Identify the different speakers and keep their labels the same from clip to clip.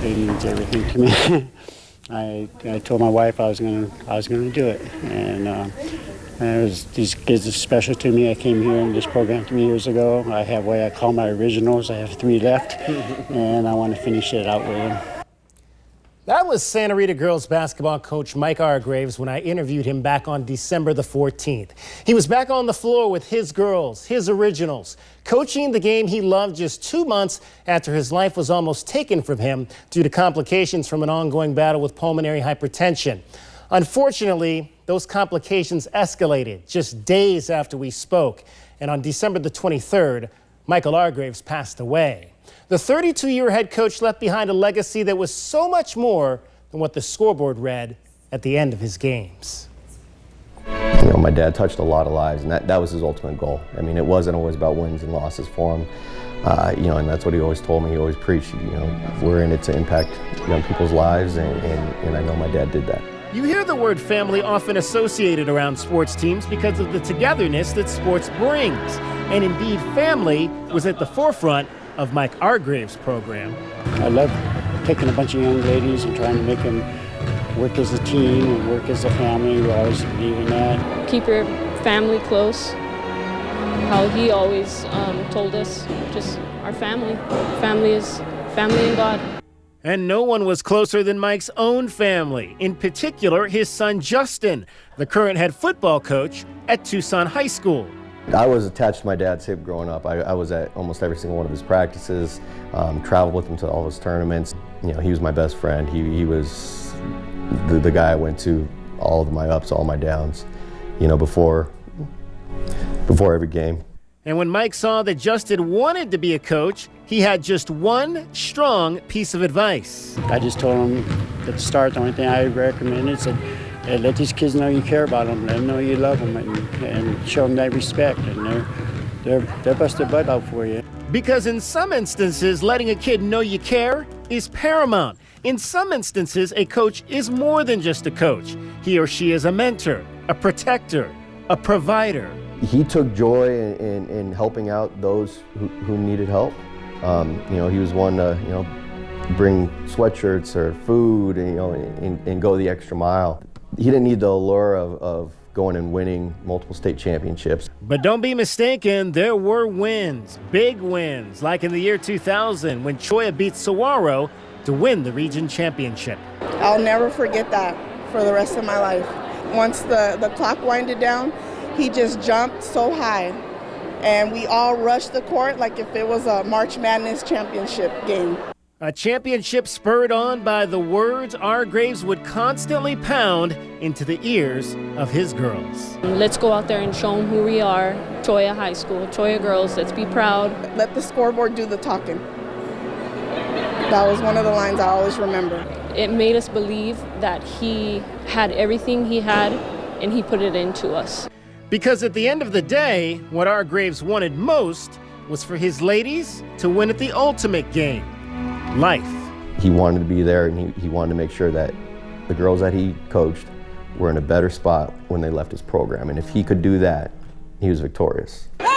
Speaker 1: means everything to me. I told my wife I was gonna do it, and these kids are special to me. I came here in this program 3 years ago. I have what I call my originals. I have 3 left, and I want to finish it out with them.
Speaker 2: That was Santa Rita girls basketball coach Mike Argraves when I interviewed him back on December the 14th. He was back on the floor with his girls, his originals, coaching the game he loved just 2 months after his life was almost taken from him due to complications from an ongoing battle with pulmonary hypertension. Unfortunately, those complications escalated just days after we spoke, and on December the 23rd, Michael Argraves passed away. The 32-year head coach left behind a legacy that was so much more than what the scoreboard read at the end of his games.
Speaker 3: You know, my dad touched a lot of lives, and that was his ultimate goal. I mean, it wasn't always about wins and losses for him. You know, and that's what he always told me. He always preached, you know, we're in it to impact young people's lives, and I know my dad did that.
Speaker 2: You hear the word family often associated around sports teams because of the togetherness that sports brings. And indeed, family was at the forefront of Mike Argraves' program.
Speaker 1: I love taking a bunch of young ladies and trying to make them work as a team and work as a family. We always believe in that.
Speaker 4: Keep your family close. How he always told us, just our family. Family is family in God.
Speaker 2: And no one was closer than Mike's own family, in particular his son Justin, the current head football coach at Tucson High School.
Speaker 3: I was attached to my dad's hip growing up. I was at almost every single one of his practices, traveled with him to all his tournaments. You know, he was my best friend. He was the guy I went to all of my ups, all my downs, you know, before every game.
Speaker 2: And when Mike saw that Justin wanted to be a coach, he had just one strong piece of advice.
Speaker 1: I just told him at the start, the only thing I recommended said, hey, let these kids know you care about them, let them know you love them, and show them that respect, and they'll bust their butt out for you.
Speaker 2: Because in some instances, letting a kid know you care is paramount. In some instances, a coach is more than just a coach. He or she is a mentor, a protector, a provider.
Speaker 3: He took joy in helping out those who needed help. You know, he was one to, you know, bring sweatshirts or food and, you know, and go the extra mile. He didn't need the allure of going and winning multiple state championships.
Speaker 2: But don't be mistaken, there were wins, big wins, like in the year 2000 when Choya beat Saguaro to win the region championship.
Speaker 5: I'll never forget that for the rest of my life. Once the clock winded down, he just jumped so high, and we all rushed the court like if it was a March Madness championship game.
Speaker 2: A championship spurred on by the words Argraves would constantly pound into the ears of his girls.
Speaker 4: Let's go out there and show them who we are. Choya High School, Choya girls, let's be proud.
Speaker 5: Let the scoreboard do the talking. That was one of the lines I always remember.
Speaker 4: It made us believe that he had everything he had, and he put it into us.
Speaker 2: Because at the end of the day, what Argraves wanted most was for his ladies to win at the ultimate game, life.
Speaker 3: He wanted to be there, and he wanted to make sure that the girls that he coached were in a better spot when they left his program. And if he could do that, he was victorious.
Speaker 6: 1,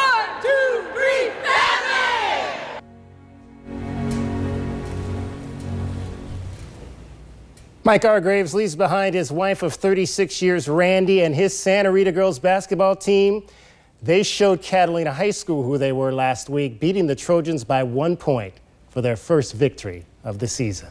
Speaker 6: 2, 3, family!
Speaker 2: Mike Argraves leaves behind his wife of 36 years, Randy, and his Santa Rita girls basketball team. They showed Catalina High School who they were last week, beating the Trojans by 1 point for their first victory of the season.